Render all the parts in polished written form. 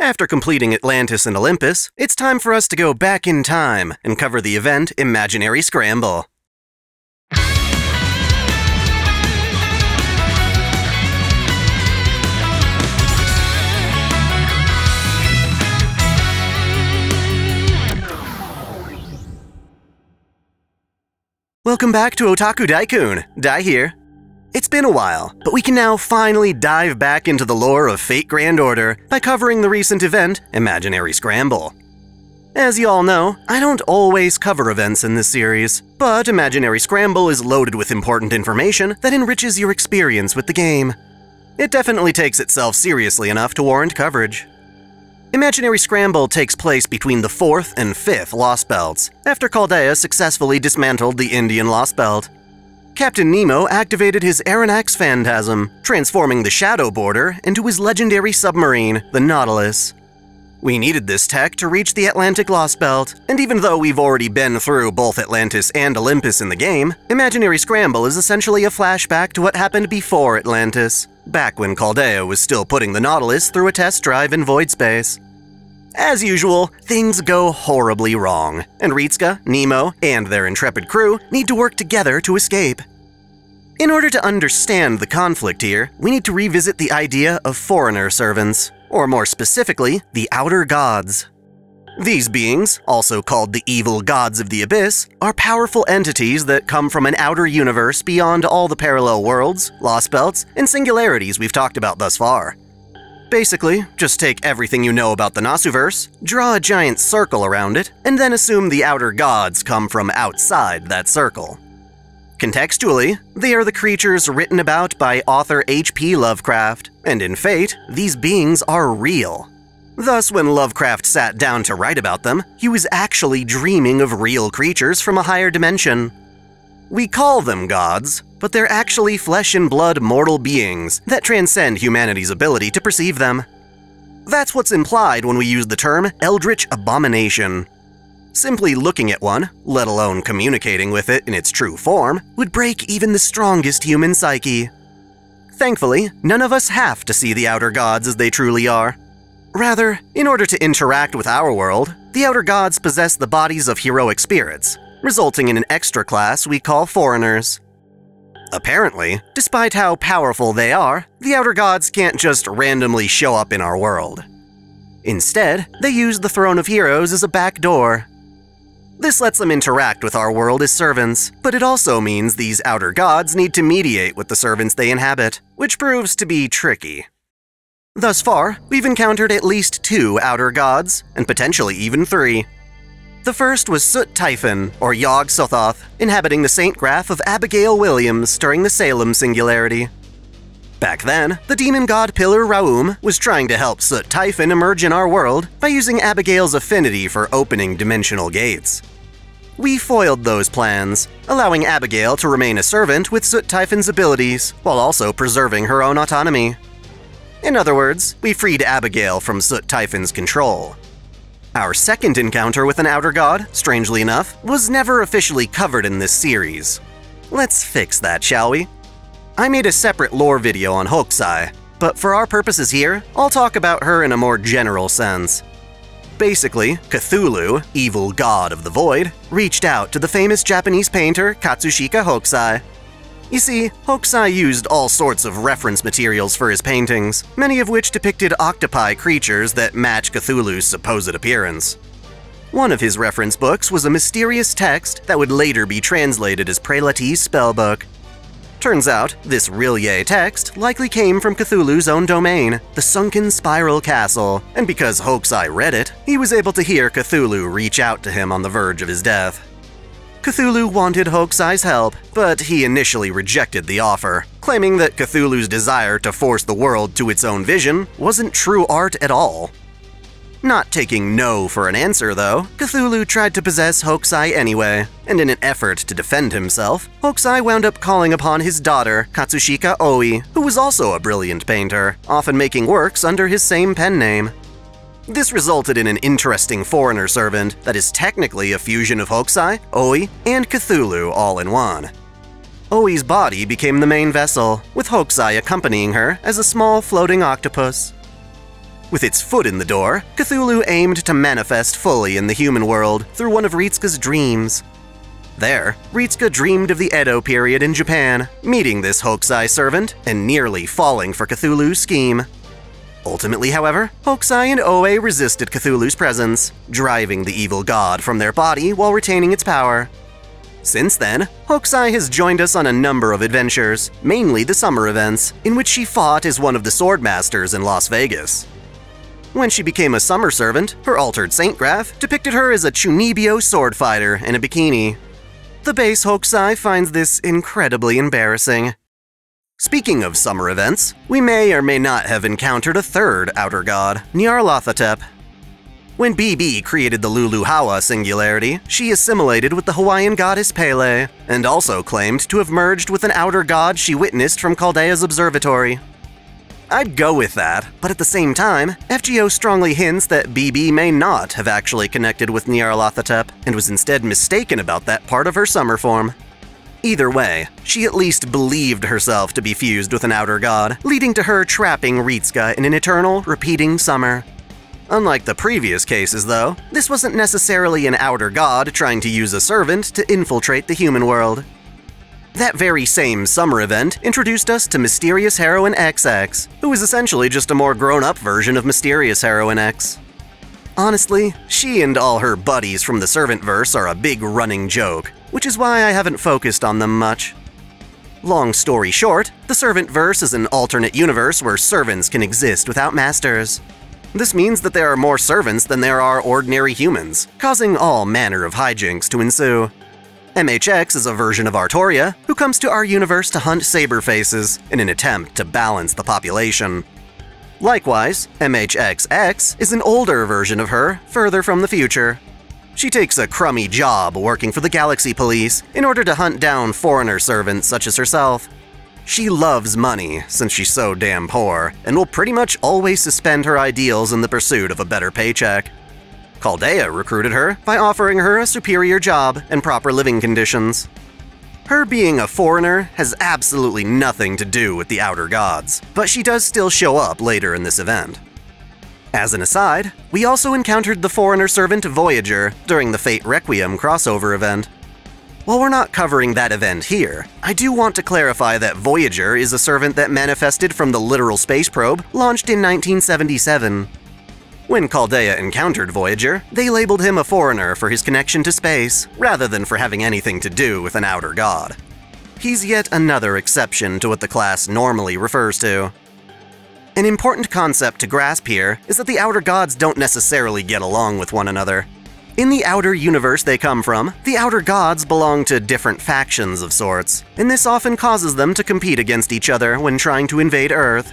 After completing Atlantis and Olympus, it's time for us to go back in time and cover the event Imaginary Scramble. Welcome back to OtakuDaiKun, Dai here. It's been a while, but we can now finally dive back into the lore of Fate Grand Order by covering the recent event, Imaginary Scramble. As you all know, I don't always cover events in this series, but Imaginary Scramble is loaded with important information that enriches your experience with the game. It definitely takes itself seriously enough to warrant coverage. Imaginary Scramble takes place between the 4th and 5th Lost Belts, after Chaldea successfully dismantled the Indian Lost Belt. Captain Nemo activated his Aronnax Phantasm, transforming the Shadow Border into his legendary submarine, the Nautilus. We needed this tech to reach the Atlantic Lost Belt, and even though we've already been through both Atlantis and Olympus in the game, Imaginary Scramble is essentially a flashback to what happened before Atlantis, back when Chaldea was still putting the Nautilus through a test drive in void space. As usual, things go horribly wrong, and Ritsuka, Nemo, and their intrepid crew need to work together to escape. In order to understand the conflict here, we need to revisit the idea of foreigner servants, or more specifically, the Outer Gods. These beings, also called the evil gods of the abyss, are powerful entities that come from an outer universe beyond all the parallel worlds, lost belts, and singularities we've talked about thus far. Basically, just take everything you know about the Nasuverse, draw a giant circle around it, and then assume the outer gods come from outside that circle. Contextually, they are the creatures written about by author H.P. Lovecraft, and in Fate, these beings are real. Thus, when Lovecraft sat down to write about them, he was actually dreaming of real creatures from a higher dimension. We call them gods, but they're actually flesh-and-blood mortal beings that transcend humanity's ability to perceive them. That's what's implied when we use the term Eldritch Abomination. Simply looking at one, let alone communicating with it in its true form, would break even the strongest human psyche. Thankfully, none of us have to see the Outer Gods as they truly are. Rather, in order to interact with our world, the Outer Gods possess the bodies of heroic spirits, resulting in an extra class we call foreigners. Apparently, despite how powerful they are, the Outer Gods can't just randomly show up in our world. Instead, they use the Throne of Heroes as a back door. This lets them interact with our world as servants, but it also means these Outer Gods need to mediate with the servants they inhabit, which proves to be tricky. Thus far, we've encountered at least 2 Outer Gods, and potentially even 3. The first was XXIV, or Yog-Sothoth, inhabiting the Saint Graph of Abigail Williams during the Salem Singularity. Back then, the demon god Pillar Raum was trying to help XXIV emerge in our world by using Abigail's affinity for opening dimensional gates. We foiled those plans, allowing Abigail to remain a servant with XXIV's abilities, while also preserving her own autonomy. In other words, we freed Abigail from XXIV's control. Our second encounter with an Outer God, strangely enough, was never officially covered in this series. Let's fix that, shall we? I made a separate lore video on Hokusai, but for our purposes here, I'll talk about her in a more general sense. Basically, Cthulhu, evil god of the void, reached out to the famous Japanese painter Katsushika Hokusai. You see, Hokusai used all sorts of reference materials for his paintings, many of which depicted octopi creatures that match Cthulhu's supposed appearance. One of his reference books was a mysterious text that would later be translated as Prelati's spellbook. Turns out, this Rillier text likely came from Cthulhu's own domain, the Sunken Spiral Castle, and because Hokusai read it, he was able to hear Cthulhu reach out to him on the verge of his death. Cthulhu wanted Hokusai's help, but he initially rejected the offer, claiming that Cthulhu's desire to force the world to its own vision wasn't true art at all. Not taking no for an answer, though, Cthulhu tried to possess Hokusai anyway, and in an effort to defend himself, Hokusai wound up calling upon his daughter, Katsushika Oi, who was also a brilliant painter, often making works under his same pen name. This resulted in an interesting foreigner servant that is technically a fusion of Hokusai, Oi, and Cthulhu all in one. Oi's body became the main vessel, with Hokusai accompanying her as a small floating octopus. With its foot in the door, Cthulhu aimed to manifest fully in the human world through one of Ritsuka's dreams. There, Ritsuka dreamed of the Edo period in Japan, meeting this Hokusai servant and nearly falling for Cthulhu's scheme. Ultimately, however, Hokusai and Oe resisted Cthulhu's presence, driving the evil god from their body while retaining its power. Since then, Hokusai has joined us on a number of adventures, mainly the summer events, in which she fought as one of the Swordmasters in Las Vegas. When she became a summer servant, her altered saint graph depicted her as a Chunibyo sword fighter in a bikini. The base Hokusai finds this incredibly embarrassing. Speaking of summer events, we may or may not have encountered a third outer god, Nyarlathotep. When BB created the Luluhawa singularity, she assimilated with the Hawaiian goddess Pele, and also claimed to have merged with an outer god she witnessed from Chaldea's observatory. I'd go with that, but at the same time, FGO strongly hints that BB may not have actually connected with Nyarlathotep, and was instead mistaken about that part of her summer form. Either way, she at least believed herself to be fused with an outer god, leading to her trapping Ritsuka in an eternal, repeating summer. Unlike the previous cases, though, this wasn't necessarily an outer god trying to use a servant to infiltrate the human world. That very same summer event introduced us to Mysterious Heroine XX, who is essentially just a more grown-up version of Mysterious Heroine X. Honestly, she and all her buddies from the Servant-verse are a big running joke, which is why I haven't focused on them much. Long story short, the Servant-verse is an alternate universe where servants can exist without masters. This means that there are more servants than there are ordinary humans, causing all manner of hijinks to ensue. MHX is a version of Artoria who comes to our universe to hunt saber-faces in an attempt to balance the population. Likewise, MHXX is an older version of her, further from the future. She takes a crummy job working for the Galaxy Police in order to hunt down foreigner servants such as herself. She loves money, since she's so damn poor, and will pretty much always suspend her ideals in the pursuit of a better paycheck. Chaldea recruited her by offering her a superior job and proper living conditions. Her being a foreigner has absolutely nothing to do with the outer gods, but she does still show up later in this event. As an aside, we also encountered the foreigner servant Voyager during the Fate Requiem crossover event. While we're not covering that event here, I do want to clarify that Voyager is a servant that manifested from the literal space probe launched in 1977. When Chaldea encountered Voyager, they labeled him a foreigner for his connection to space, rather than for having anything to do with an outer god. He's yet another exception to what the class normally refers to. An important concept to grasp here is that the outer gods don't necessarily get along with one another. In the outer universe they come from, the outer gods belong to different factions of sorts, and this often causes them to compete against each other when trying to invade Earth.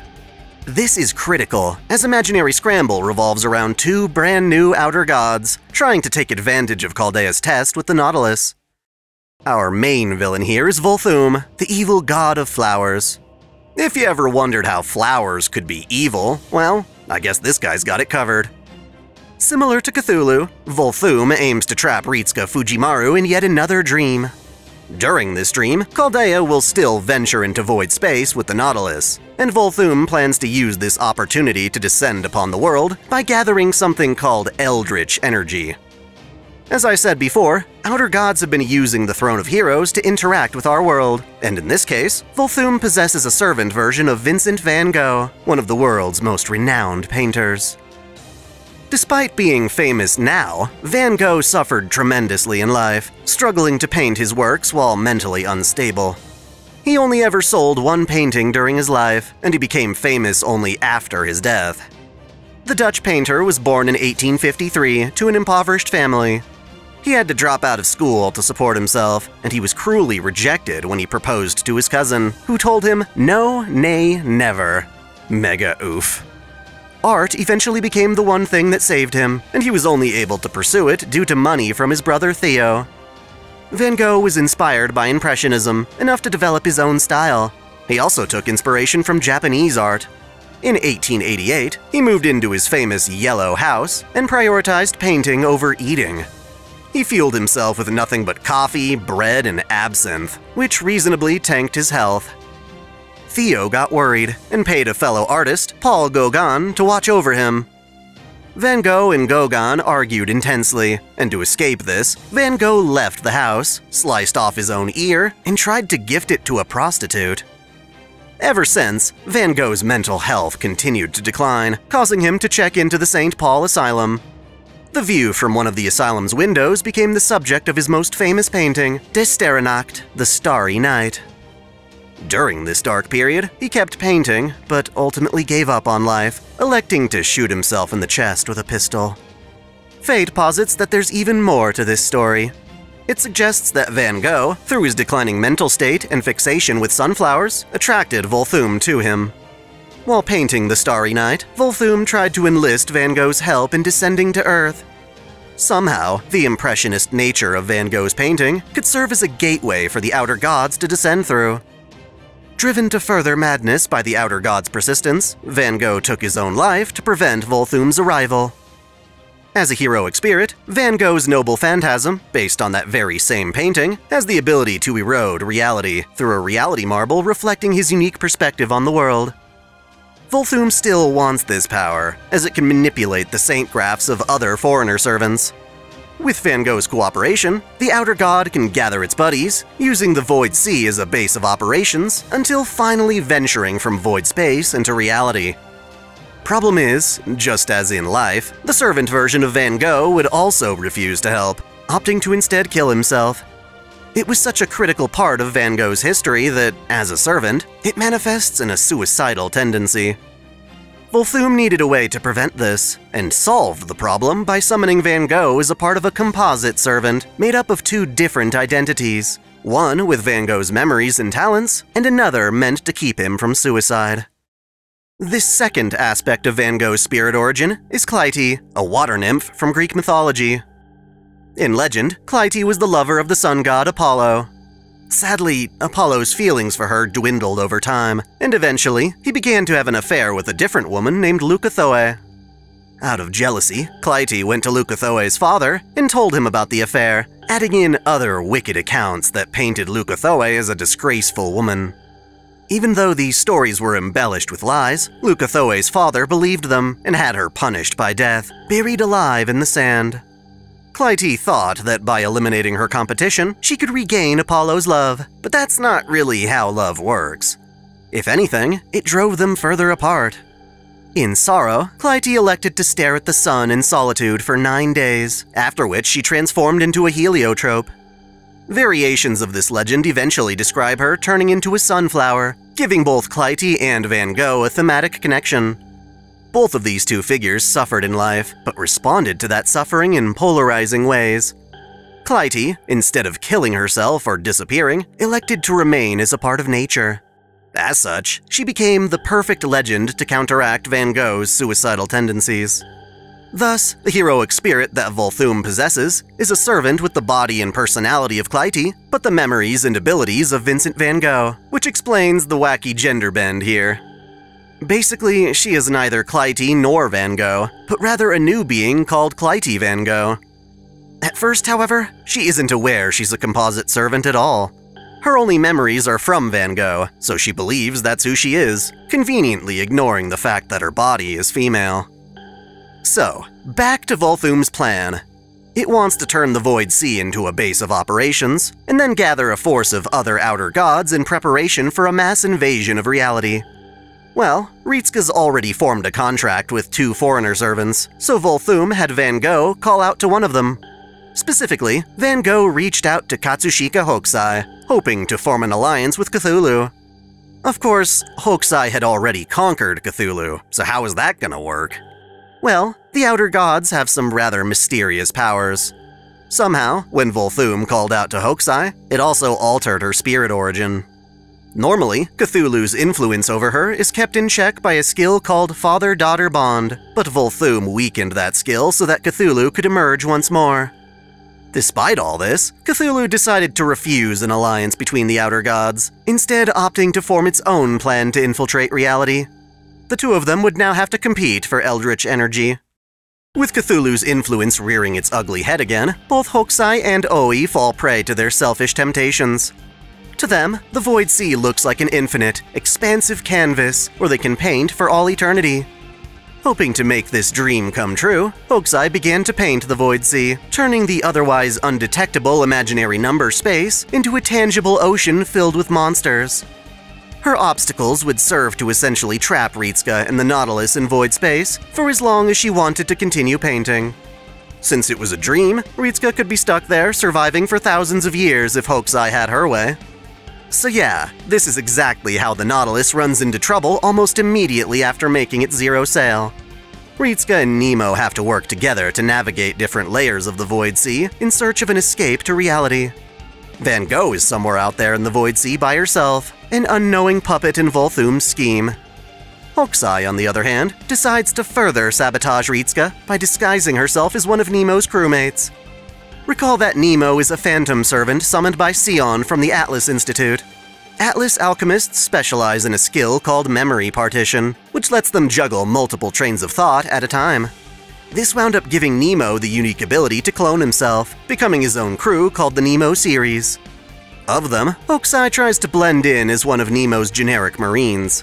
This is critical, as Imaginary Scramble revolves around two brand new outer gods, trying to take advantage of Chaldea's test with the Nautilus. Our main villain here is Volthoom, the evil god of flowers. If you ever wondered how flowers could be evil, well, I guess this guy's got it covered. Similar to Cthulhu, Volthoom aims to trap Ritsuka Fujimaru in yet another dream. During this dream, Chaldea will still venture into void space with the Nautilus, and Volthoom plans to use this opportunity to descend upon the world by gathering something called Eldritch Energy. As I said before, outer gods have been using the Throne of Heroes to interact with our world, and in this case, Volthoom possesses a servant version of Vincent van Gogh, one of the world's most renowned painters. Despite being famous now, Van Gogh suffered tremendously in life, struggling to paint his works while mentally unstable. He only ever sold one painting during his life, and he became famous only after his death. The Dutch painter was born in 1853 to an impoverished family. He had to drop out of school to support himself, and he was cruelly rejected when he proposed to his cousin, who told him, "No, nay, never." Mega oof. Art eventually became the one thing that saved him, and he was only able to pursue it due to money from his brother Theo. Van Gogh was inspired by Impressionism, enough to develop his own style. He also took inspiration from Japanese art. In 1888, he moved into his famous yellow house and prioritized painting over eating. He fueled himself with nothing but coffee, bread, and absinthe, which reasonably tanked his health. Theo got worried and paid a fellow artist, Paul Gauguin, to watch over him. Van Gogh and Gauguin argued intensely, and to escape this, Van Gogh left the house, sliced off his own ear, and tried to gift it to a prostitute. Ever since, Van Gogh's mental health continued to decline, causing him to check into the St. Paul Asylum. The view from one of the asylum's windows became the subject of his most famous painting, De Sterrenacht, the Starry Night. During this dark period, he kept painting, but ultimately gave up on life, electing to shoot himself in the chest with a pistol. Fate posits that there's even more to this story. It suggests that Van Gogh, through his declining mental state and fixation with sunflowers, attracted Volthoom to him. While painting the Starry Night, Volthoom tried to enlist Van Gogh's help in descending to Earth. Somehow, the impressionist nature of Van Gogh's painting could serve as a gateway for the outer gods to descend through. Driven to further madness by the outer god's persistence, Van Gogh took his own life to prevent Volthoom's arrival. As a heroic spirit, Van Gogh's noble phantasm, based on that very same painting, has the ability to erode reality through a reality marble reflecting his unique perspective on the world. Volthoom still wants this power, as it can manipulate the saint graphs of other foreigner servants. With Van Gogh's cooperation, the outer god can gather its buddies, using the Void Sea as a base of operations, until finally venturing from void space into reality. Problem is, just as in life, the servant version of Van Gogh would also refuse to help, opting to instead kill himself. It was such a critical part of Van Gogh's history that, as a servant, it manifests in a suicidal tendency. Volthoom needed a way to prevent this, and solved the problem by summoning Van Gogh as a part of a composite servant made up of two different identities, one with Van Gogh's memories and talents, and another meant to keep him from suicide. This second aspect of Van Gogh's spirit origin is Clytie, a water nymph from Greek mythology. In legend, Clytie was the lover of the sun god Apollo. Sadly, Apollo's feelings for her dwindled over time, and eventually, he began to have an affair with a different woman named Leucothoe. Out of jealousy, Clytie went to Leucothoe's father and told him about the affair, adding in other wicked accounts that painted Leucothoe as a disgraceful woman. Even though these stories were embellished with lies, Leucothoe's father believed them and had her punished by death, buried alive in the sand. Clytie thought that by eliminating her competition, she could regain Apollo's love, but that's not really how love works. If anything, it drove them further apart. In sorrow, Clytie elected to stare at the sun in solitude for 9 days, after which she transformed into a heliotrope. Variations of this legend eventually describe her turning into a sunflower, giving both Clytie and Van Gogh a thematic connection. Both of these two figures suffered in life, but responded to that suffering in polarizing ways. Clytie, instead of killing herself or disappearing, elected to remain as a part of nature. As such, she became the perfect legend to counteract Van Gogh's suicidal tendencies. Thus, the heroic spirit that Volthoom possesses is a servant with the body and personality of Clytie, but the memories and abilities of Vincent van Gogh, which explains the wacky gender bend here. Basically, she is neither Clytie nor Van Gogh, but rather a new being called Clytie van Gogh. At first, however, she isn't aware she's a composite servant at all. Her only memories are from Van Gogh, so she believes that's who she is, conveniently ignoring the fact that her body is female. So, back to Volthoom's plan. It wants to turn the Void Sea into a base of operations, and then gather a force of other outer gods in preparation for a mass invasion of reality. Well, Ritska's already formed a contract with 2 foreigner servants, so Volthoom had Van Gogh call out to one of them. Specifically, Van Gogh reached out to Katsushika Hokusai, hoping to form an alliance with Cthulhu. Of course, Hokusai had already conquered Cthulhu, so how is that gonna work? Well, the outer gods have some rather mysterious powers. Somehow, when Volthoom called out to Hokusai, it also altered her spirit origin. Normally, Cthulhu's influence over her is kept in check by a skill called Father-Daughter Bond, but Volthoom weakened that skill so that Cthulhu could emerge once more. Despite all this, Cthulhu decided to refuse an alliance between the outer gods, instead opting to form its own plan to infiltrate reality. The two of them would now have to compete for eldritch energy. With Cthulhu's influence rearing its ugly head again, both Hokusai and Oi fall prey to their selfish temptations. To them, the Void Sea looks like an infinite, expansive canvas where they can paint for all eternity. Hoping to make this dream come true, Hokusai began to paint the Void Sea, turning the otherwise undetectable imaginary number space into a tangible ocean filled with monsters. Her obstacles would serve to essentially trap Ritsuka and the Nautilus in void space for as long as she wanted to continue painting. Since it was a dream, Ritsuka could be stuck there surviving for thousands of years if Hokusai had her way. So yeah, this is exactly how the Nautilus runs into trouble almost immediately after making its zero sail. Ritsuka and Nemo have to work together to navigate different layers of the Void Sea in search of an escape to reality. Van Gogh is somewhere out there in the Void Sea by herself, an unknowing puppet in Volthoom's scheme. Hokusai, on the other hand, decides to further sabotage Ritsuka by disguising herself as one of Nemo's crewmates. Recall that Nemo is a phantom servant summoned by Sion from the Atlas Institute. Atlas alchemists specialize in a skill called memory partition, which lets them juggle multiple trains of thought at a time. This wound up giving Nemo the unique ability to clone himself, becoming his own crew called the Nemo series. Of them, Hokusai tries to blend in as one of Nemo's generic Marines.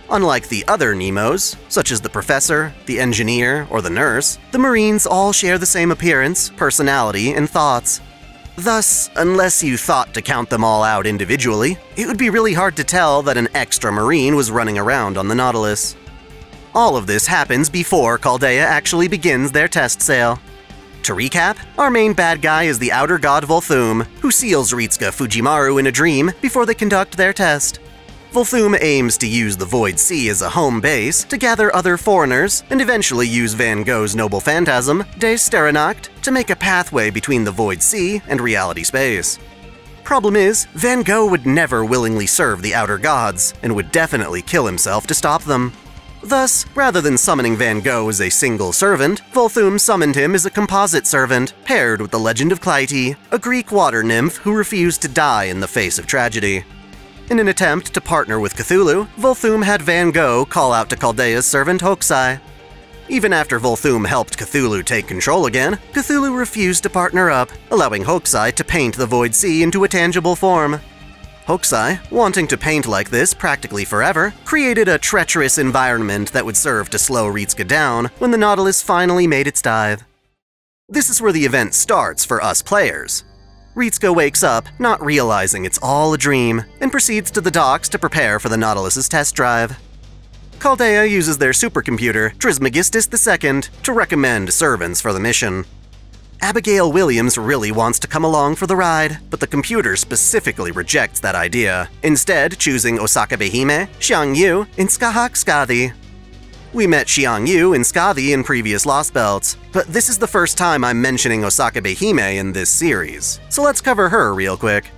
Unlike the other Nemos, such as the Professor, the Engineer, or the Nurse, the Marines all share the same appearance, personality, and thoughts. Thus, unless you thought to count them all out individually, it would be really hard to tell that an extra Marine was running around on the Nautilus. All of this happens before Chaldea actually begins their test sail. To recap, our main bad guy is the outer god Volthoom, who seals Ritsuka Fujimaru in a dream before they conduct their test. Volthoom aims to use the Void Sea as a home base to gather other foreigners and eventually use Van Gogh's noble phantasm, De Sterrenacht, to make a pathway between the Void Sea and reality space. Problem is, Van Gogh would never willingly serve the outer gods and would definitely kill himself to stop them. Thus, rather than summoning Van Gogh as a single servant, Volthoom summoned him as a composite servant, paired with the legend of Clytie, a Greek water nymph who refused to die in the face of tragedy. In an attempt to partner with Cthulhu, Volthoom had Van Gogh call out to Chaldea's servant Hokusai. Even after Volthoom helped Cthulhu take control again, Cthulhu refused to partner up, allowing Hokusai to paint the Void Sea into a tangible form. Hokusai, wanting to paint like this practically forever, created a treacherous environment that would serve to slow Ritsuka down when the Nautilus finally made its dive. This is where the event starts for us players. Ritsuka wakes up, not realizing it's all a dream, and proceeds to the docks to prepare for the Nautilus's test drive. Chaldea uses their supercomputer, Trismegistus II, to recommend servants for the mission. Abigail Williams really wants to come along for the ride, but the computer specifically rejects that idea, instead choosing Osakabehime, Xiangyu, and Skahak Skadi. We met Xiangyu and Skadi in previous Lost Belts, but this is the first time I'm mentioning Osakabehime in this series, so let's cover her real quick.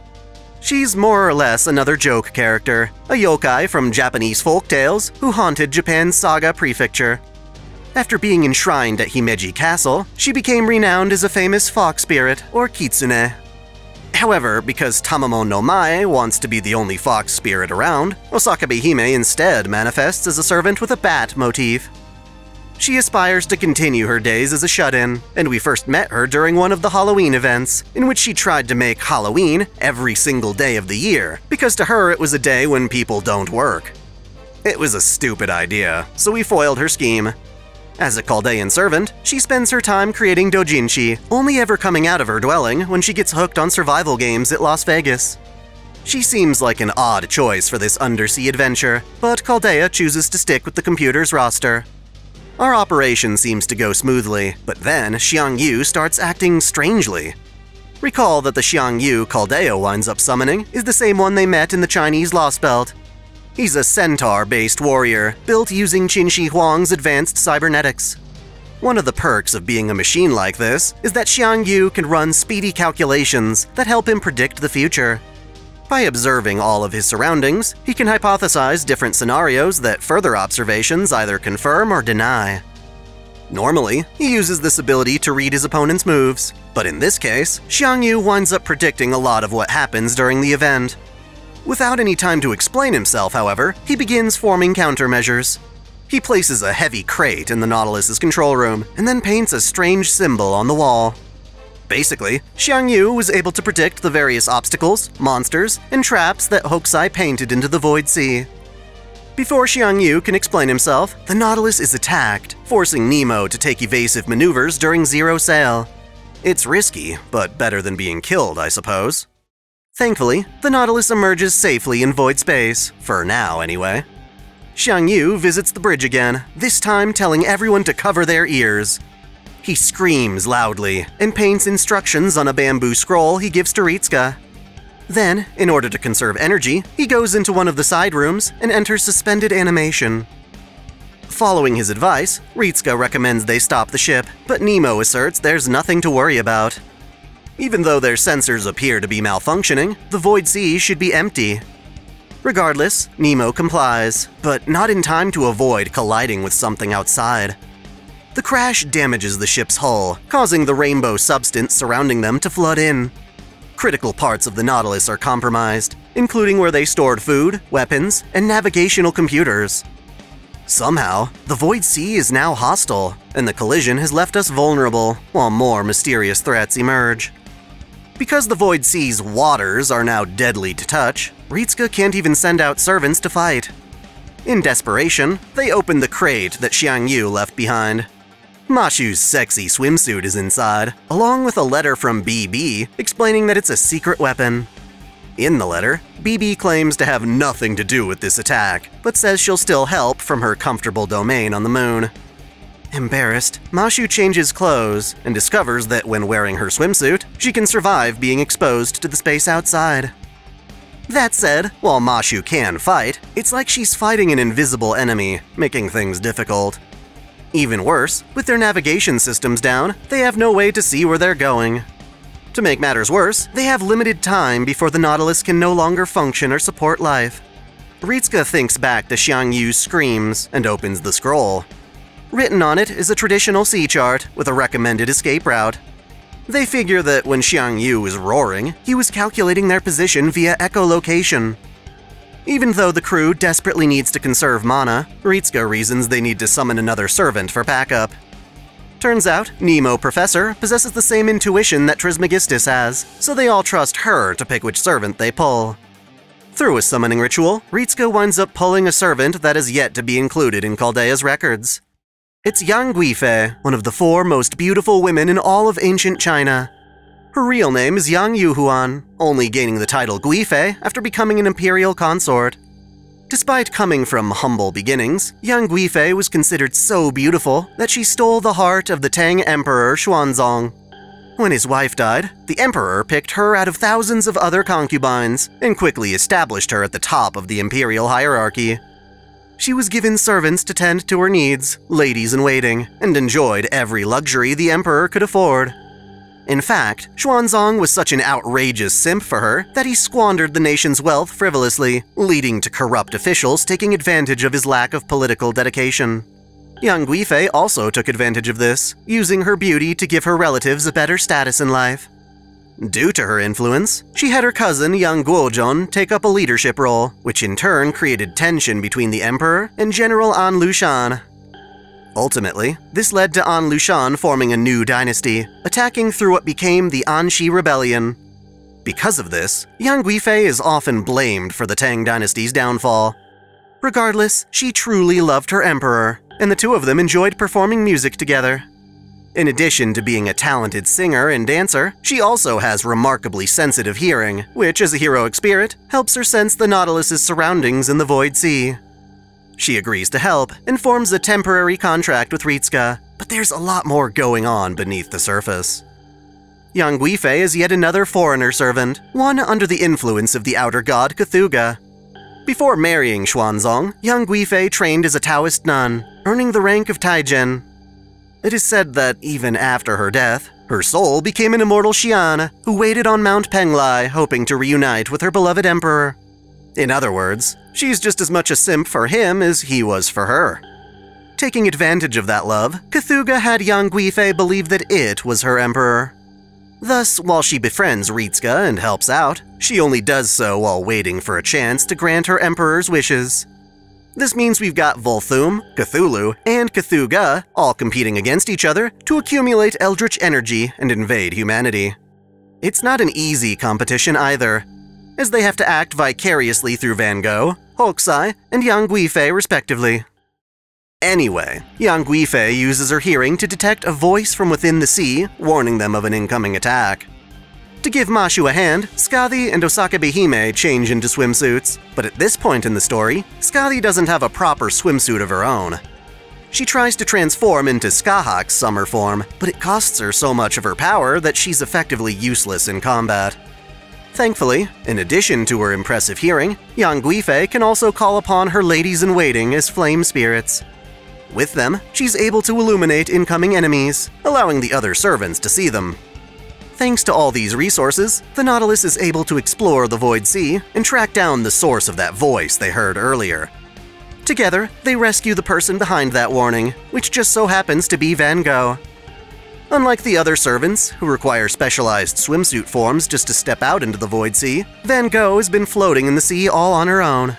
She's more or less another joke character, a yokai from Japanese folktales who haunted Japan's Saga Prefecture. After being enshrined at Himeji Castle, she became renowned as a famous fox spirit, or kitsune. However, because Tamamo no Mae wants to be the only fox spirit around, Osakabehime instead manifests as a servant with a bat motif. She aspires to continue her days as a shut-in, and we first met her during one of the Halloween events, in which she tried to make Halloween every single day of the year, because to her it was a day when people don't work. It was a stupid idea, so we foiled her scheme. As a Chaldean servant, she spends her time creating doujinshi, only ever coming out of her dwelling when she gets hooked on survival games at Las Vegas. She seems like an odd choice for this undersea adventure, but Chaldea chooses to stick with the computer's roster. Our operation seems to go smoothly, but then Xiangyu starts acting strangely. Recall that the Xiangyu Chaldea winds up summoning is the same one they met in the Chinese Lost Belt. He's a centaur-based warrior, built using Qin Shi Huang's advanced cybernetics. One of the perks of being a machine like this is that Xiangyu can run speedy calculations that help him predict the future. By observing all of his surroundings, he can hypothesize different scenarios that further observations either confirm or deny. Normally, he uses this ability to read his opponent's moves, but in this case, Xiangyu winds up predicting a lot of what happens during the event. Without any time to explain himself, however, he begins forming countermeasures. He places a heavy crate in the Nautilus's control room, and then paints a strange symbol on the wall. Basically, Xiang Yu was able to predict the various obstacles, monsters, and traps that Hokusai painted into the Void Sea. Before Xiang Yu can explain himself, the Nautilus is attacked, forcing Nemo to take evasive maneuvers during zero sail. It's risky, but better than being killed, I suppose. Thankfully, the Nautilus emerges safely in void space, for now anyway. Xiang Yu visits the bridge again, this time telling everyone to cover their ears. He screams loudly and paints instructions on a bamboo scroll he gives to Ritsuka. Then, in order to conserve energy, he goes into one of the side rooms and enters suspended animation. Following his advice, Ritsuka recommends they stop the ship, but Nemo asserts there's nothing to worry about. Even though their sensors appear to be malfunctioning, the Void Sea should be empty. Regardless, Nemo complies, but not in time to avoid colliding with something outside. The crash damages the ship's hull, causing the rainbow substance surrounding them to flood in. Critical parts of the Nautilus are compromised, including where they stored food, weapons, and navigational computers. Somehow, the Void Sea is now hostile, and the collision has left us vulnerable, while more mysterious threats emerge. Because the Void Sea's waters are now deadly to touch, Ritsuka can't even send out servants to fight. In desperation, they open the crate that Xiang Yu left behind. Mashu's sexy swimsuit is inside, along with a letter from BB explaining that it's a secret weapon. In the letter, BB claims to have nothing to do with this attack, but says she'll still help from her comfortable domain on the moon. Embarrassed, Mashu changes clothes and discovers that when wearing her swimsuit, she can survive being exposed to the space outside. That said, while Mashu can fight, it's like she's fighting an invisible enemy, making things difficult. Even worse, with their navigation systems down, they have no way to see where they're going. To make matters worse, they have limited time before the Nautilus can no longer function or support life. Ritsuka thinks back to Xiang Yu's screams and opens the scroll. Written on it is a traditional sea chart with a recommended escape route. They figure that when Xiang Yu was roaring, he was calculating their position via echolocation. Even though the crew desperately needs to conserve mana, Ritsuka reasons they need to summon another servant for backup. Turns out, Nemo Professor possesses the same intuition that Trismegistus has, so they all trust her to pick which servant they pull. Through a summoning ritual, Ritsuka winds up pulling a servant that is yet to be included in Chaldea's records. It's young Guifei, one of the 4 most beautiful women in all of ancient China. Her real name is Yang Yuhuan, only gaining the title Guifei after becoming an imperial consort. Despite coming from humble beginnings, young Guifei was considered so beautiful that she stole the heart of the Tang Emperor Xuanzong. When his wife died, the emperor picked her out of thousands of other concubines and quickly established her at the top of the imperial hierarchy. She was given servants to tend to her needs, ladies-in-waiting, and enjoyed every luxury the emperor could afford. In fact, Xuanzong was such an outrageous simp for her that he squandered the nation's wealth frivolously, leading to corrupt officials taking advantage of his lack of political dedication. Young Guifei also took advantage of this, using her beauty to give her relatives a better status in life. Due to her influence, she had her cousin young Guozhong take up a leadership role, which in turn created tension between the emperor and General An Lushan. Ultimately, this led to An Lushan forming a new dynasty, attacking through what became the Anxi Rebellion. Because of this, young Guifei is often blamed for the Tang dynasty's downfall. Regardless, she truly loved her emperor, and the two of them enjoyed performing music together. In addition to being a talented singer and dancer, she also has remarkably sensitive hearing, which, as a heroic spirit, helps her sense the Nautilus's surroundings in the Void Sea. She agrees to help and forms a temporary contract with Ritsuka, but there's a lot more going on beneath the surface. Young Guifei is yet another foreigner servant, one under the influence of the outer god Cthulhu. Before marrying Xuanzong, young Guifei trained as a Taoist nun, earning the rank of Taijin. It is said that even after her death, her soul became an immortal Xian who waited on Mount Penglai hoping to reunite with her beloved emperor. In other words, she's just as much a simp for him as he was for her. Taking advantage of that love, Cthulhu had young Guifei believe that it was her emperor. Thus, while she befriends Ritsuka and helps out, she only does so while waiting for a chance to grant her emperor's wishes. This means we've got Volthoom, Cthulhu, and Cthugha all competing against each other to accumulate eldritch energy and invade humanity. It's not an easy competition either, as they have to act vicariously through Van Gogh, Hokusai, and Yang Guifei respectively. Anyway, Yang Guifei uses her hearing to detect a voice from within the sea, warning them of an incoming attack. To give Mashu a hand, Skadi and Osakabehime change into swimsuits, but at this point in the story, Skadi doesn't have a proper swimsuit of her own. She tries to transform into Skahak's summer form, but it costs her so much of her power that she's effectively useless in combat. Thankfully, in addition to her impressive hearing, Yang Guifei can also call upon her ladies-in-waiting as flame spirits. With them, she's able to illuminate incoming enemies, allowing the other servants to see them. Thanks to all these resources, the Nautilus is able to explore the Void Sea and track down the source of that voice they heard earlier. Together, they rescue the person behind that warning, which just so happens to be Van Gogh. Unlike the other servants, who require specialized swimsuit forms just to step out into the Void Sea, Van Gogh has been floating in the sea all on her own.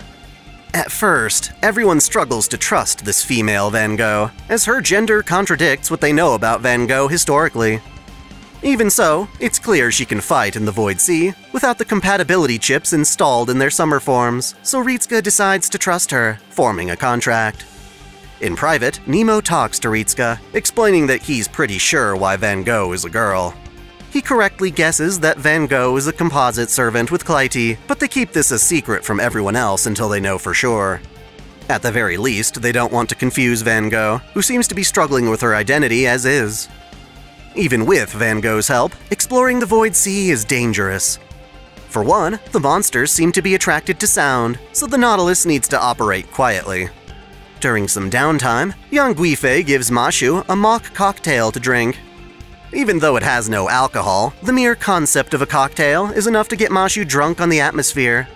At first, everyone struggles to trust this female Van Gogh, as her gender contradicts what they know about Van Gogh historically. Even so, it's clear she can fight in the Void Sea without the compatibility chips installed in their summer forms, so Ritsuka decides to trust her, forming a contract. In private, Nemo talks to Ritsuka, explaining that he's pretty sure why Van Gogh is a girl. He correctly guesses that Van Gogh is a composite servant with Clytie, but they keep this a secret from everyone else until they know for sure. At the very least, they don't want to confuse Van Gogh, who seems to be struggling with her identity as is. Even with Van Gogh's help, exploring the Void Sea is dangerous. For one, the monsters seem to be attracted to sound, so the Nautilus needs to operate quietly. During some downtime, Yang Guifei gives Mashu a mock cocktail to drink. Even though it has no alcohol, the mere concept of a cocktail is enough to get Mashu drunk on the atmosphere.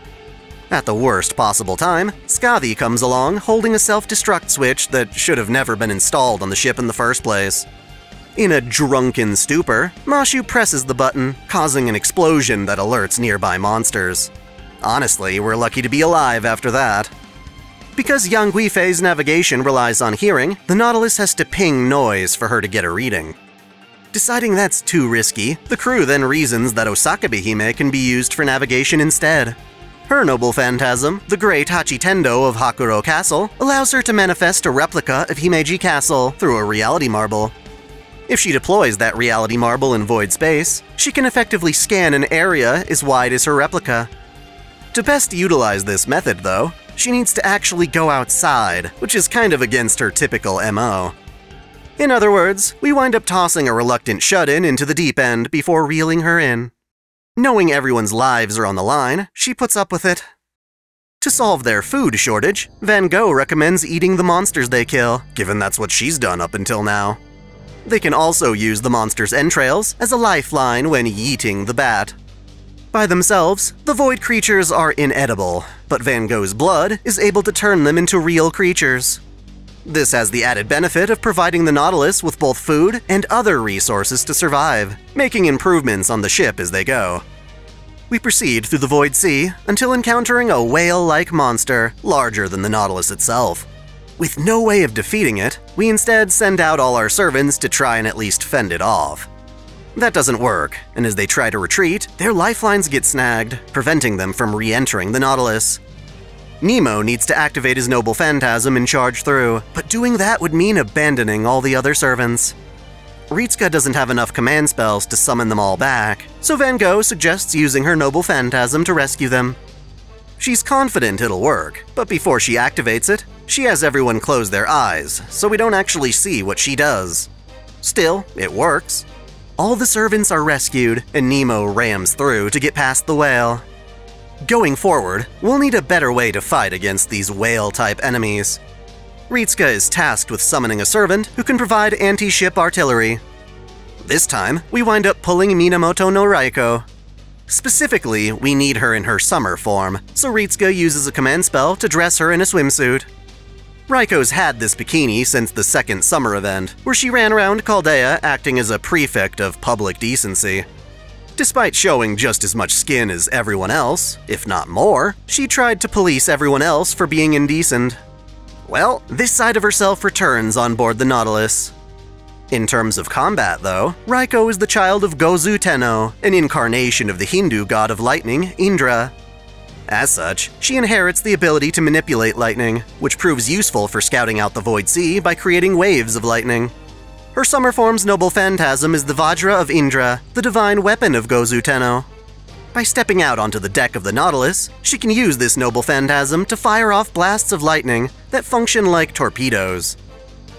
At the worst possible time, Skadi comes along holding a self-destruct switch that should have never been installed on the ship in the first place. In a drunken stupor, Mashu presses the button, causing an explosion that alerts nearby monsters. Honestly, we're lucky to be alive after that. Because Yang Guifei's navigation relies on hearing, the Nautilus has to ping noise for her to get a reading. Deciding that's too risky, the crew then reasons that Osakabehime can be used for navigation instead. Her noble phantasm, the great Hachitendo of Hakuro Castle, allows her to manifest a replica of Himeji Castle through a reality marble. If she deploys that reality marble in void space, she can effectively scan an area as wide as her replica. To best utilize this method, though, she needs to actually go outside, which is kind of against her typical MO. In other words, we wind up tossing a reluctant shut-in into the deep end before reeling her in. Knowing everyone's lives are on the line, she puts up with it. To solve their food shortage, Van Gogh recommends eating the monsters they kill, given that's what she's done up until now. They can also use the monster's entrails as a lifeline when yeeting the bat. By themselves, the void creatures are inedible, but Van Gogh's blood is able to turn them into real creatures. This has the added benefit of providing the Nautilus with both food and other resources to survive, making improvements on the ship as they go. We proceed through the Void Sea until encountering a whale-like monster larger than the Nautilus itself. With no way of defeating it, we instead send out all our servants to try and at least fend it off. That doesn't work, and as they try to retreat, their lifelines get snagged, preventing them from re-entering the Nautilus. Nemo needs to activate his noble phantasm and charge through, but doing that would mean abandoning all the other servants. Ritsuka doesn't have enough command spells to summon them all back, so Van Gogh suggests using her noble phantasm to rescue them. She's confident it'll work, but before she activates it, she has everyone close their eyes, so we don't actually see what she does. Still, it works. All the servants are rescued, and Nemo rams through to get past the whale. Going forward, we'll need a better way to fight against these whale-type enemies. Ritsuka is tasked with summoning a servant who can provide anti-ship artillery. This time, we wind up pulling Minamoto no Raiko. Specifically, we need her in her summer form, so Ritsuka uses a command spell to dress her in a swimsuit. Raiko's had this bikini since the second summer event, where she ran around Chaldea acting as a prefect of public decency. Despite showing just as much skin as everyone else, if not more, she tried to police everyone else for being indecent. Well, this side of herself returns on board the Nautilus. In terms of combat, though, Raiko is the child of Gozu Tenno, an incarnation of the Hindu god of lightning, Indra. As such, she inherits the ability to manipulate lightning, which proves useful for scouting out the Void Sea by creating waves of lightning. Her summer form's noble phantasm is the Vajra of Indra, the divine weapon of Gozu Tenno. By stepping out onto the deck of the Nautilus, she can use this noble phantasm to fire off blasts of lightning that function like torpedoes.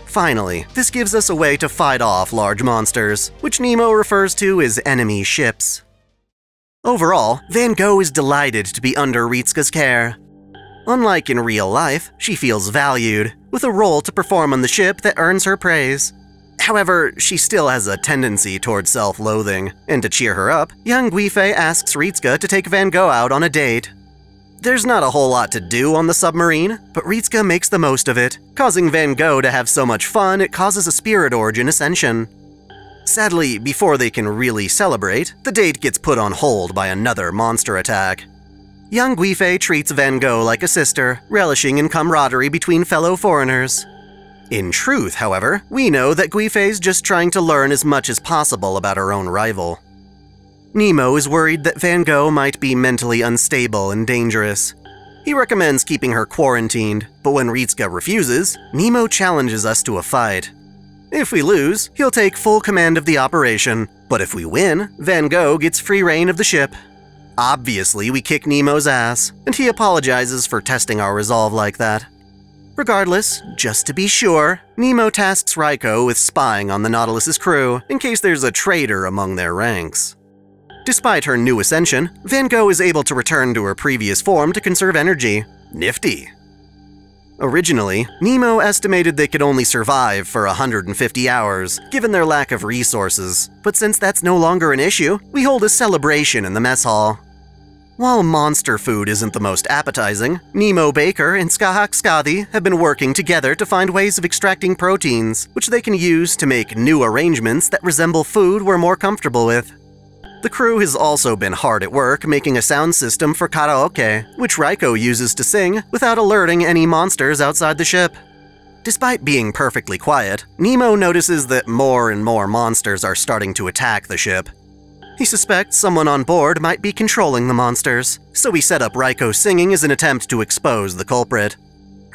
Finally, this gives us a way to fight off large monsters, which Nemo refers to as enemy ships. Overall, Van Gogh is delighted to be under Ritsuka's care. Unlike in real life, she feels valued, with a role to perform on the ship that earns her praise. However, she still has a tendency towards self-loathing, and to cheer her up, young Guifei asks Ritsuka to take Van Gogh out on a date. There's not a whole lot to do on the submarine, but Ritsuka makes the most of it, causing Van Gogh to have so much fun it causes a spirit origin ascension. Sadly, before they can really celebrate, the date gets put on hold by another monster attack. Young Guifei treats Van Gogh like a sister, relishing in camaraderie between fellow foreigners. In truth, however, we know that Guifei's just trying to learn as much as possible about her own rival. Nemo is worried that Van Gogh might be mentally unstable and dangerous. He recommends keeping her quarantined, but when Ritsuka refuses, Nemo challenges us to a fight. If we lose, he'll take full command of the operation, but if we win, Van Gogh gets free reign of the ship. Obviously, we kick Nemo's ass, and he apologizes for testing our resolve like that. Regardless, just to be sure, Nemo tasks Raiko with spying on the Nautilus's crew in case there's a traitor among their ranks. Despite her new ascension, Van Gogh is able to return to her previous form to conserve energy. Nifty. Originally, Nemo estimated they could only survive for 150 hours, given their lack of resources, but since that's no longer an issue, we hold a celebration in the mess hall. While monster food isn't the most appetizing, Nemo Baker and Skahak Skadi have been working together to find ways of extracting proteins, which they can use to make new arrangements that resemble food we're more comfortable with. The crew has also been hard at work making a sound system for karaoke, which Raiko uses to sing without alerting any monsters outside the ship. Despite being perfectly quiet, Nemo notices that more and more monsters are starting to attack the ship. He suspects someone on board might be controlling the monsters, so he set up Raiko singing as an attempt to expose the culprit.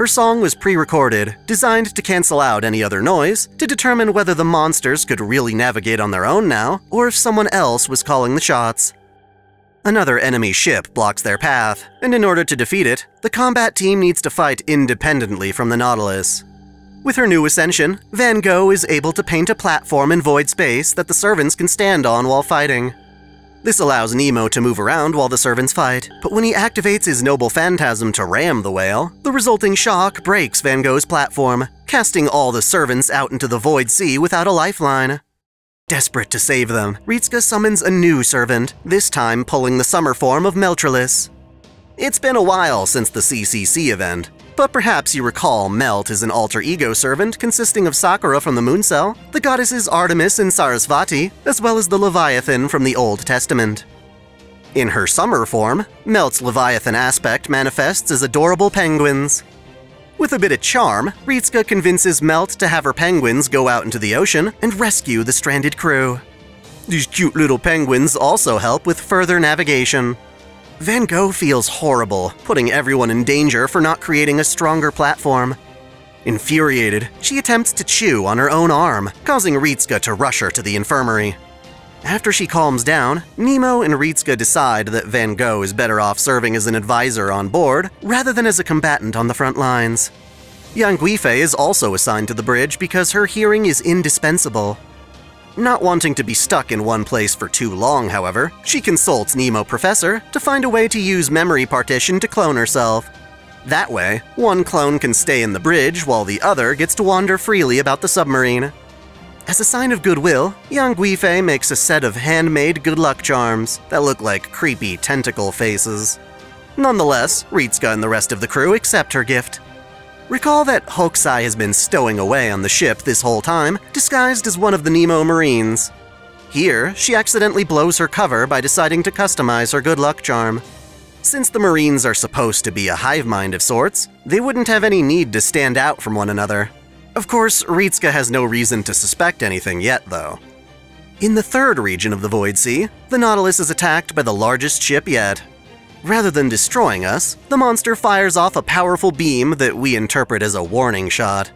Her song was pre-recorded, designed to cancel out any other noise, to determine whether the monsters could really navigate on their own now, or if someone else was calling the shots. Another enemy ship blocks their path, and in order to defeat it, the combat team needs to fight independently from the Nautilus. With her new ascension, Van Gogh is able to paint a platform in void space that the servants can stand on while fighting. This allows Nemo to move around while the servants fight, but when he activates his noble phantasm to ram the whale, the resulting shock breaks Van Gogh's platform, casting all the servants out into the void sea without a lifeline. Desperate to save them, Ritsuka summons a new servant, this time pulling the summer form of Meltralis. It's been a while since the CCC event, but perhaps you recall Melt is an alter ego servant consisting of Sakura from the Moon Cell, the goddesses Artemis and Sarasvati, as well as the Leviathan from the Old Testament. In her summer form, Melt's Leviathan aspect manifests as adorable penguins. With a bit of charm, Ritsuka convinces Melt to have her penguins go out into the ocean and rescue the stranded crew. These cute little penguins also help with further navigation. Van Gogh feels horrible, putting everyone in danger for not creating a stronger platform. Infuriated, she attempts to chew on her own arm, causing Ritsuka to rush her to the infirmary. After she calms down, Nemo and Ritsuka decide that Van Gogh is better off serving as an advisor on board rather than as a combatant on the front lines. Young Guifei is also assigned to the bridge because her hearing is indispensable. Not wanting to be stuck in one place for too long, however, she consults Nemo Professor to find a way to use memory partition to clone herself. That way, one clone can stay in the bridge while the other gets to wander freely about the submarine. As a sign of goodwill, young Guifei makes a set of handmade good luck charms that look like creepy tentacle faces. Nonetheless, Ritsuka and the rest of the crew accept her gift. Recall that Hokusai has been stowing away on the ship this whole time, disguised as one of the Nemo Marines. Here, she accidentally blows her cover by deciding to customize her good luck charm. Since the Marines are supposed to be a hive mind of sorts, they wouldn't have any need to stand out from one another. Of course, Ritsuka has no reason to suspect anything yet, though. In the third region of the Void Sea, the Nautilus is attacked by the largest ship yet. Rather than destroying us, the monster fires off a powerful beam that we interpret as a warning shot.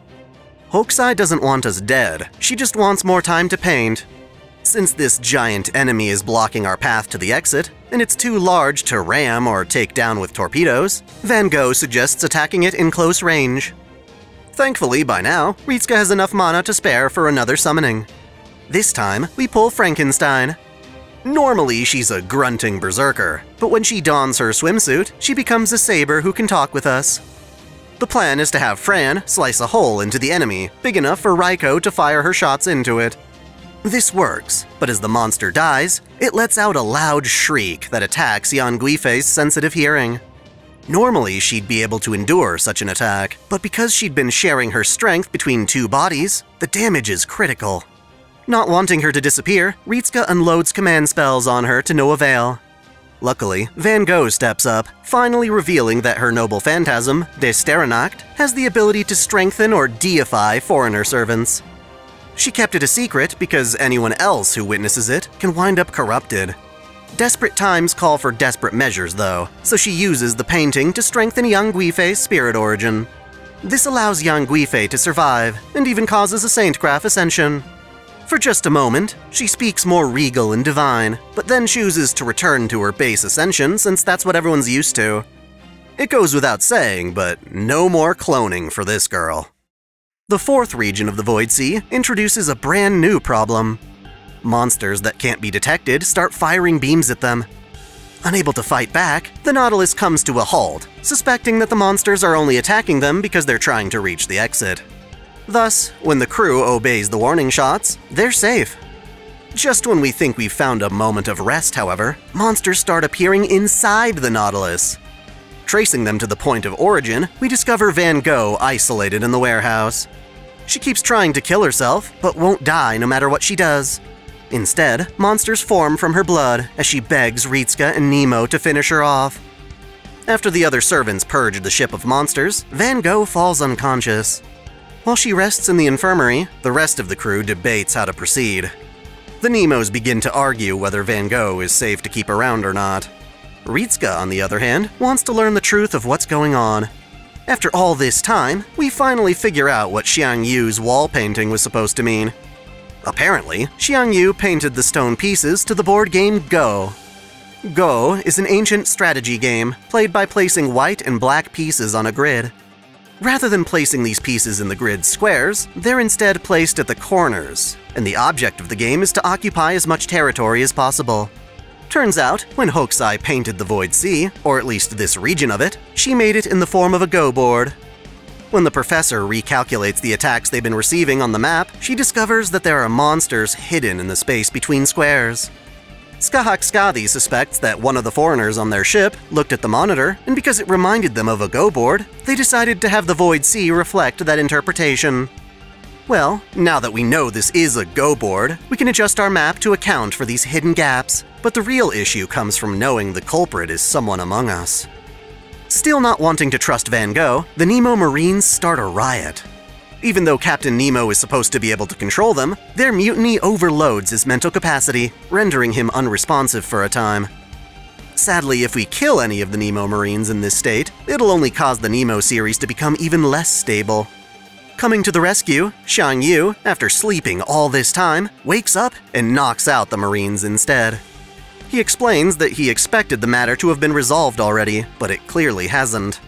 Hokusai doesn't want us dead, she just wants more time to paint. Since this giant enemy is blocking our path to the exit, and it's too large to ram or take down with torpedoes, Van Gogh suggests attacking it in close range. Thankfully, by now, Ritsuka has enough mana to spare for another summoning. This time, we pull Frankenstein. Normally, she's a grunting berserker, but when she dons her swimsuit, she becomes a saber who can talk with us. The plan is to have Fran slice a hole into the enemy, big enough for Raiko to fire her shots into it. This works, but as the monster dies, it lets out a loud shriek that attacks young Guifei's sensitive hearing. Normally, she'd be able to endure such an attack, but because she'd been sharing her strength between two bodies, the damage is critical. Not wanting her to disappear, Ritsuka unloads command spells on her to no avail. Luckily, Van Gogh steps up, finally revealing that her noble phantasm, De Sterrenacht, has the ability to strengthen or deify foreigner servants. She kept it a secret because anyone else who witnesses it can wind up corrupted. Desperate times call for desperate measures, though, so she uses the painting to strengthen young Guifei's spirit origin. This allows young Guifei to survive, and even causes a Saint Graph ascension. For just a moment, she speaks more regal and divine, but then chooses to return to her base ascension since that's what everyone's used to. It goes without saying, but no more cloning for this girl. The fourth region of the Void Sea introduces a brand new problem. Monsters that can't be detected start firing beams at them. Unable to fight back, the Nautilus comes to a halt, suspecting that the monsters are only attacking them because they're trying to reach the exit. Thus, when the crew obeys the warning shots, they're safe. Just when we think we've found a moment of rest, however, monsters start appearing inside the Nautilus. Tracing them to the point of origin, we discover Van Gogh isolated in the warehouse. She keeps trying to kill herself, but won't die no matter what she does. Instead, monsters form from her blood as she begs Ritsuka and Nemo to finish her off. After the other servants purge the ship of monsters, Van Gogh falls unconscious. While she rests in the infirmary, the rest of the crew debates how to proceed. The Nemos begin to argue whether Van Gogh is safe to keep around or not. Ritsuka, on the other hand, wants to learn the truth of what's going on. After all this time, we finally figure out what Xiang Yu's wall painting was supposed to mean. Apparently, Xiang Yu painted the stone pieces to the board game Gogh. Gogh is an ancient strategy game played by placing white and black pieces on a grid. Rather than placing these pieces in the grid squares, they're instead placed at the corners, and the object of the game is to occupy as much territory as possible. Turns out, when Hokusai painted the Void Sea, or at least this region of it, she made it in the form of a Go board. When the professor recalculates the attacks they've been receiving on the map, she discovers that there are monsters hidden in the space between squares. Skahak suspects that one of the foreigners on their ship looked at the monitor, and because it reminded them of a Go board, they decided to have the Void Sea reflect that interpretation. Well, now that we know this is a Go board, we can adjust our map to account for these hidden gaps, but the real issue comes from knowing the culprit is someone among us. Still not wanting to trust Van Gogh, the Nemo Marines start a riot. Even though Captain Nemo is supposed to be able to control them, their mutiny overloads his mental capacity, rendering him unresponsive for a time. Sadly, if we kill any of the Nemo Marines in this state, it'll only cause the Nemo series to become even less stable. Coming to the rescue, Xiang Yu, after sleeping all this time, wakes up and knocks out the Marines instead. He explains that he expected the matter to have been resolved already, but it clearly hasn't.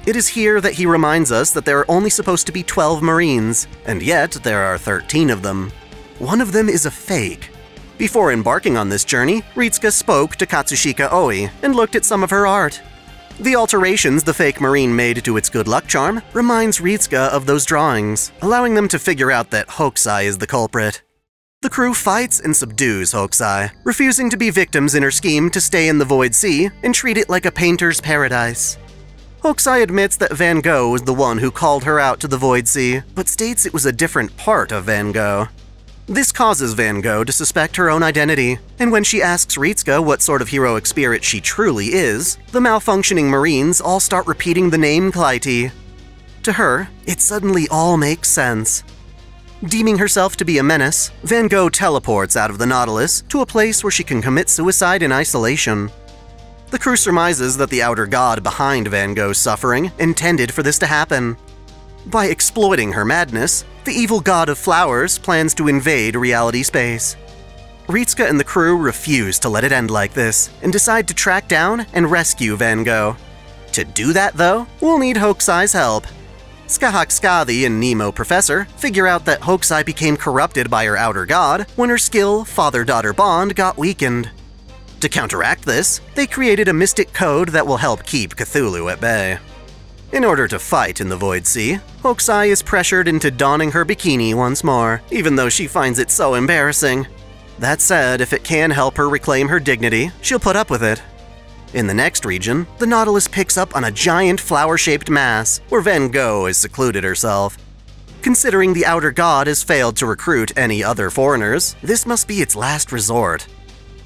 It is here that he reminds us that there are only supposed to be 12 Marines, and yet there are 13 of them. One of them is a fake. Before embarking on this journey, Ritsuka spoke to Katsushika Oi and looked at some of her art. The alterations the fake Marine made to its good luck charm reminds Ritsuka of those drawings, allowing them to figure out that Hokusai is the culprit. The crew fights and subdues Hokusai, refusing to be victims in her scheme to stay in the Void Sea and treat it like a painter's paradise. Hokusai admits that Van Gogh was the one who called her out to the Void Sea, but states it was a different part of Van Gogh. This causes Van Gogh to suspect her own identity, and when she asks Ritsuka what sort of heroic spirit she truly is, the malfunctioning Marines all start repeating the name Clytie. To her, it suddenly all makes sense. Deeming herself to be a menace, Van Gogh teleports out of the Nautilus to a place where she can commit suicide in isolation. The crew surmises that the outer god behind Van Gogh's suffering intended for this to happen. By exploiting her madness, the evil god of flowers plans to invade reality space. Ritsuka and the crew refuse to let it end like this, and decide to track down and rescue Van Gogh. To do that, though, we'll need Hokusai's help. Skahak-Skadi and Nemo Professor figure out that Hokusai became corrupted by her outer god when her skill father-daughter bond got weakened. To counteract this, they created a mystic code that will help keep Cthulhu at bay. In order to fight in the Void Sea, Hokusai is pressured into donning her bikini once more, even though she finds it so embarrassing. That said, if it can help her reclaim her dignity, she'll put up with it. In the next region, the Nautilus picks up on a giant flower-shaped mass, where Van Gogh has secluded herself. Considering the outer god has failed to recruit any other foreigners, this must be its last resort.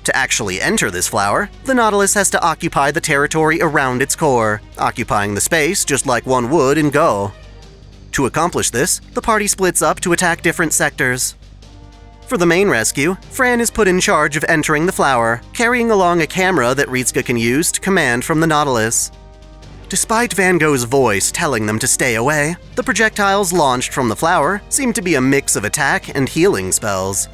To actually enter this flower, the Nautilus has to occupy the territory around its core, occupying the space just like one would in Gogh. To accomplish this, the party splits up to attack different sectors. For the main rescue, Fran is put in charge of entering the flower, carrying along a camera that Ritsuka can use to command from the Nautilus. Despite Van Gogh's voice telling them to stay away, the projectiles launched from the flower seem to be a mix of attack and healing spells.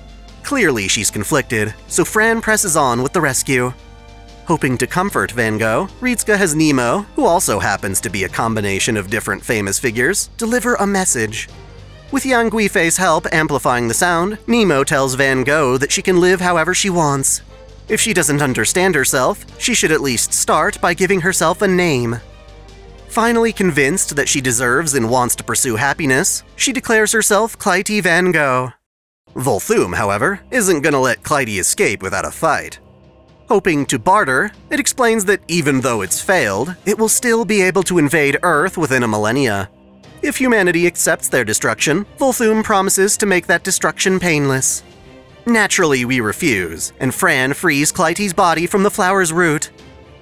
Clearly she's conflicted, so Fran presses on with the rescue. Hoping to comfort Van Gogh, Ritsuka has Nemo, who also happens to be a combination of different famous figures, deliver a message. With young Guifei's help amplifying the sound, Nemo tells Van Gogh that she can live however she wants. If she doesn't understand herself, she should at least start by giving herself a name. Finally convinced that she deserves and wants to pursue happiness, she declares herself Clytie Van Gogh. Volthoom, however, isn't gonna let Clytie escape without a fight. Hoping to barter, it explains that even though it's failed, it will still be able to invade Earth within a millennia. If humanity accepts their destruction, Volthoom promises to make that destruction painless. Naturally, we refuse, and Fran frees Clytie's body from the flower's root.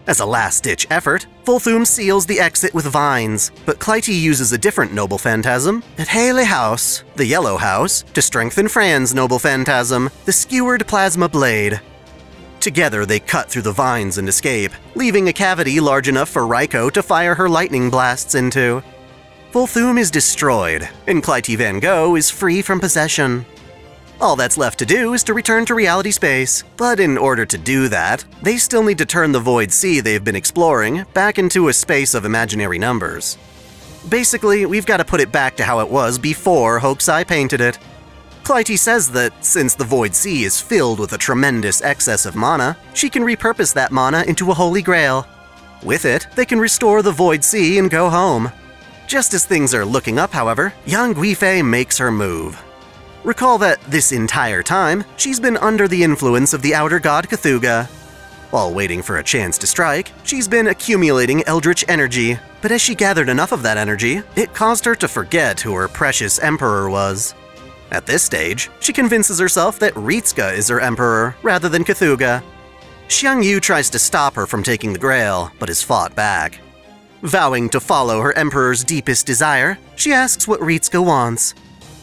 As a last-ditch effort, Volthoom seals the exit with vines, but Clytie uses a different noble phantasm at Hele House, the Yellow House, to strengthen Fran's noble phantasm, the Skewered Plasma Blade. Together, they cut through the vines and escape, leaving a cavity large enough for Raiko to fire her lightning blasts into. Volthoom is destroyed, and Clytie Van Gogh is free from possession. All that's left to do is to return to reality space, but in order to do that, they still need to turn the Void Sea they've been exploring back into a space of imaginary numbers. Basically, we've got to put it back to how it was before Hokusai painted it. Clytie says that, since the Void Sea is filled with a tremendous excess of mana, she can repurpose that mana into a Holy Grail. With it, they can restore the Void Sea and go home. Just as things are looking up, however, young Guifei makes her move. Recall that this entire time, she's been under the influence of the outer god Cthulhu. While waiting for a chance to strike, she's been accumulating eldritch energy, but as she gathered enough of that energy, it caused her to forget who her precious emperor was. At this stage, she convinces herself that Ritsuka is her emperor, rather than Cthulhu. Xiangyu tries to stop her from taking the Grail, but is fought back. Vowing to follow her emperor's deepest desire, she asks what Ritsuka wants.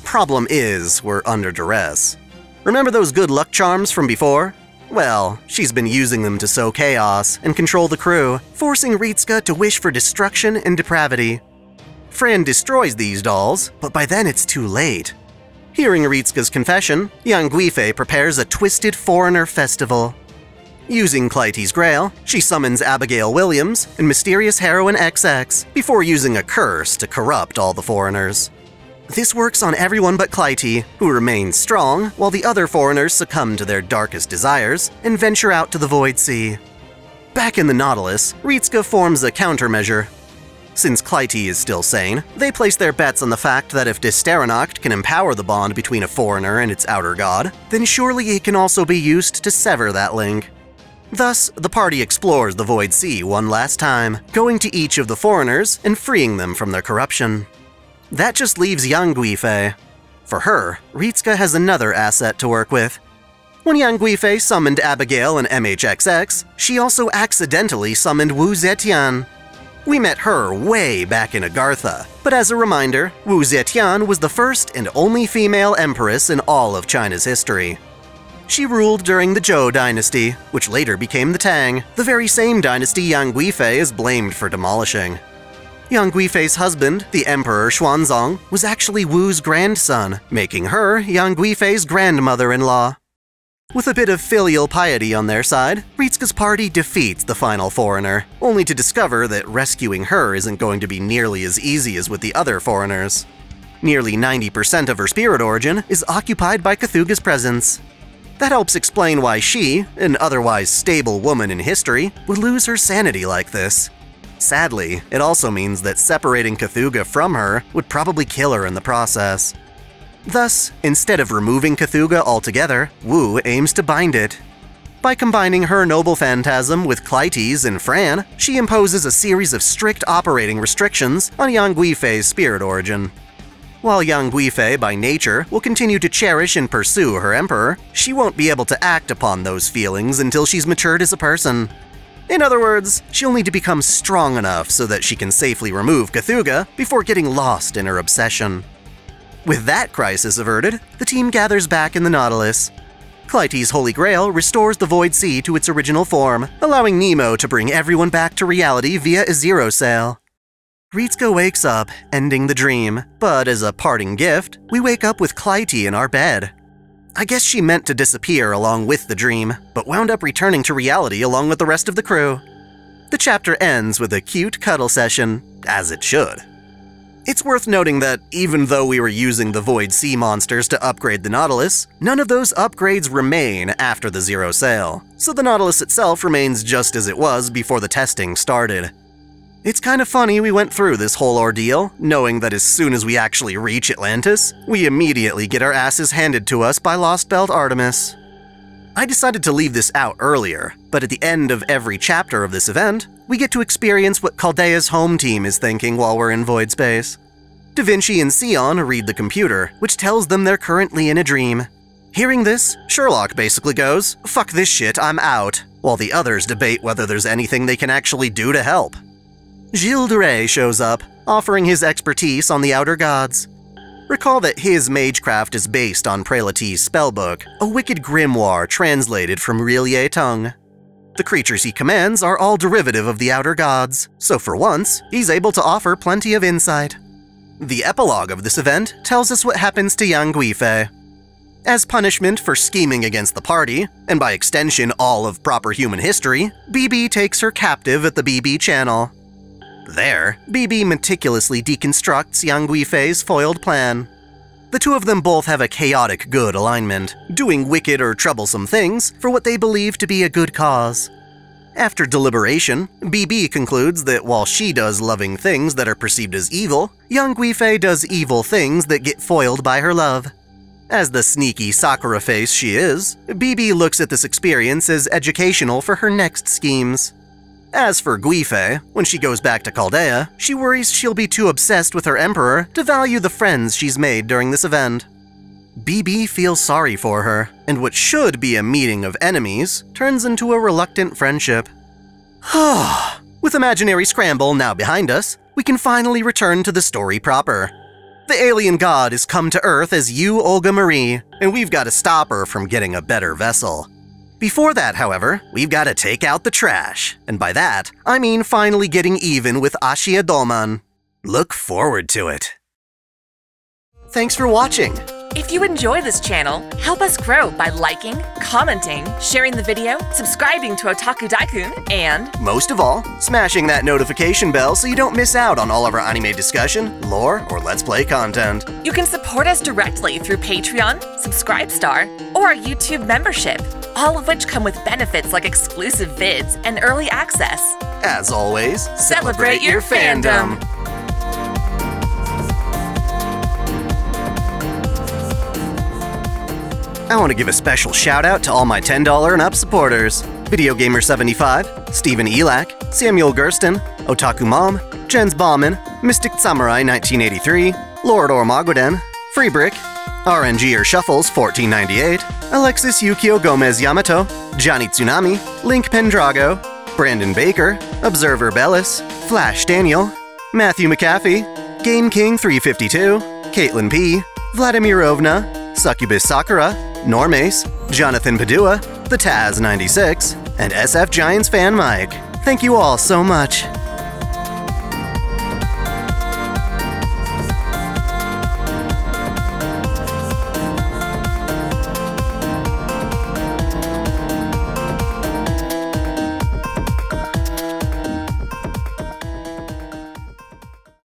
Problem is, we're under duress. Remember those good luck charms from before? Well, she's been using them to sow chaos and control the crew, forcing Ritsuka to wish for destruction and depravity. Fran destroys these dolls, but by then it's too late. Hearing Ritsuka's confession, young Guifei prepares a twisted foreigner festival. Using Clytie's Grail, she summons Abigail Williams and mysterious heroine XX before using a curse to corrupt all the foreigners. This works on everyone but Clytie, who remains strong while the other foreigners succumb to their darkest desires and venture out to the Void Sea. Back in the Nautilus, Ritsuka forms a countermeasure. Since Clytie is still sane, they place their bets on the fact that if Dysteranacht can empower the bond between a foreigner and its outer god, then surely it can also be used to sever that link. Thus, the party explores the Void Sea one last time, going to each of the foreigners and freeing them from their corruption. That just leaves young Guifei. For her, Ritsuka has another asset to work with. When young Guifei summoned Abigail in MHXX, she also accidentally summoned Wu Zetian. We met her way back in Agartha, but as a reminder, Wu Zetian was the first and only female empress in all of China's history. She ruled during the Zhou dynasty, which later became the Tang, the very same dynasty Yang Guifei is blamed for demolishing. Yang Guifei's husband, the Emperor Xuanzong, was actually Wu's grandson, making her Yang Guifei's grandmother-in-law. With a bit of filial piety on their side, Ritsuka's party defeats the final foreigner, only to discover that rescuing her isn't going to be nearly as easy as with the other foreigners. Nearly 90% of her spirit origin is occupied by Cthulhu's presence. That helps explain why she, an otherwise stable woman in history, would lose her sanity like this. Sadly, it also means that separating Cthulhu from her would probably kill her in the process. Thus, instead of removing Cthulhu altogether, Wu aims to bind it. By combining her noble phantasm with Clytes and Fran, she imposes a series of strict operating restrictions on Yang Guifei's spirit origin. While Yang Guifei, by nature, will continue to cherish and pursue her emperor, she won't be able to act upon those feelings until she's matured as a person. In other words, she'll need to become strong enough so that she can safely remove Cthulhu before getting lost in her obsession. With that crisis averted, the team gathers back in the Nautilus. Clytes' Holy Grail restores the Void Sea to its original form, allowing Nemo to bring everyone back to reality via a zero sail. Ritsuka wakes up, ending the dream, but as a parting gift, we wake up with Clyte in our bed. I guess she meant to disappear along with the dream, but wound up returning to reality along with the rest of the crew. The chapter ends with a cute cuddle session, as it should. It's worth noting that even though we were using the Void Sea monsters to upgrade the Nautilus, none of those upgrades remain after the zero sail, so the Nautilus itself remains just as it was before the testing started. It's kind of funny we went through this whole ordeal, knowing that as soon as we actually reach Atlantis, we immediately get our asses handed to us by Lost Belt Artemis. I decided to leave this out earlier, but at the end of every chapter of this event, we get to experience what Chaldea's home team is thinking while we're in void space. Da Vinci and Sion read the computer, which tells them they're currently in a dream. Hearing this, Sherlock basically goes, "Fuck this shit, I'm out," while the others debate whether there's anything they can actually do to help. Gilles de Rais shows up, offering his expertise on the Outer Gods. Recall that his magecraft is based on Prelati's spellbook, a wicked grimoire translated from Rillier tongue. The creatures he commands are all derivative of the Outer Gods, so for once, he's able to offer plenty of insight. The epilogue of this event tells us what happens to Yang Guifei. As punishment for scheming against the party, and by extension all of proper human history, BB takes her captive at the BB channel. There, BB meticulously deconstructs Yang Guifei's foiled plan. The two of them both have a chaotic good alignment, doing wicked or troublesome things for what they believe to be a good cause. After deliberation, BB concludes that while she does loving things that are perceived as evil, Yang Guifei does evil things that get foiled by her love. As the sneaky Sakura face she is, BB looks at this experience as educational for her next schemes. As for Guifei, when she goes back to Chaldea, she worries she'll be too obsessed with her emperor to value the friends she's made during this event. BB feels sorry for her, and what should be a meeting of enemies turns into a reluctant friendship. With Imaginary Scramble now behind us, we can finally return to the story proper. The alien god has come to Earth as you, Olga Marie, and we've got to stop her from getting a better vessel. Before that, however, we've got to take out the trash, and by that, I mean finally getting even with Ashia Doman. Look forward to it. Thanks for watching! If you enjoy this channel, help us grow by liking, commenting, sharing the video, subscribing to OtakuDaiKun, and most of all, smashing that notification bell so you don't miss out on all of our anime discussion, lore, or Let's Play content. You can support us directly through Patreon, Subscribestar, or our YouTube membership, all of which come with benefits like exclusive vids and early access. As always, celebrate your fandom! I want to give a special shout out to all my $10 and up supporters. VideoGamer75, Stephen Elak, Samuel Gersten, Otaku Mom, Jens Bauman, Mystic Samurai 1983, Lord Ormagoden, Freebrick, RNGer Shuffles 1498, Alexis Yukio Gomez Yamato, Johnny Tsunami, Link Pendrago, Brandon Baker, Observer Bellis, Flash Daniel, Matthew McAfee, Game King 352, Caitlin P, Vladimirovna, Succubus Sakura, Normace, Jonathan Padua, The Taz 96, and SF Giants Fan Mike. Thank you all so much.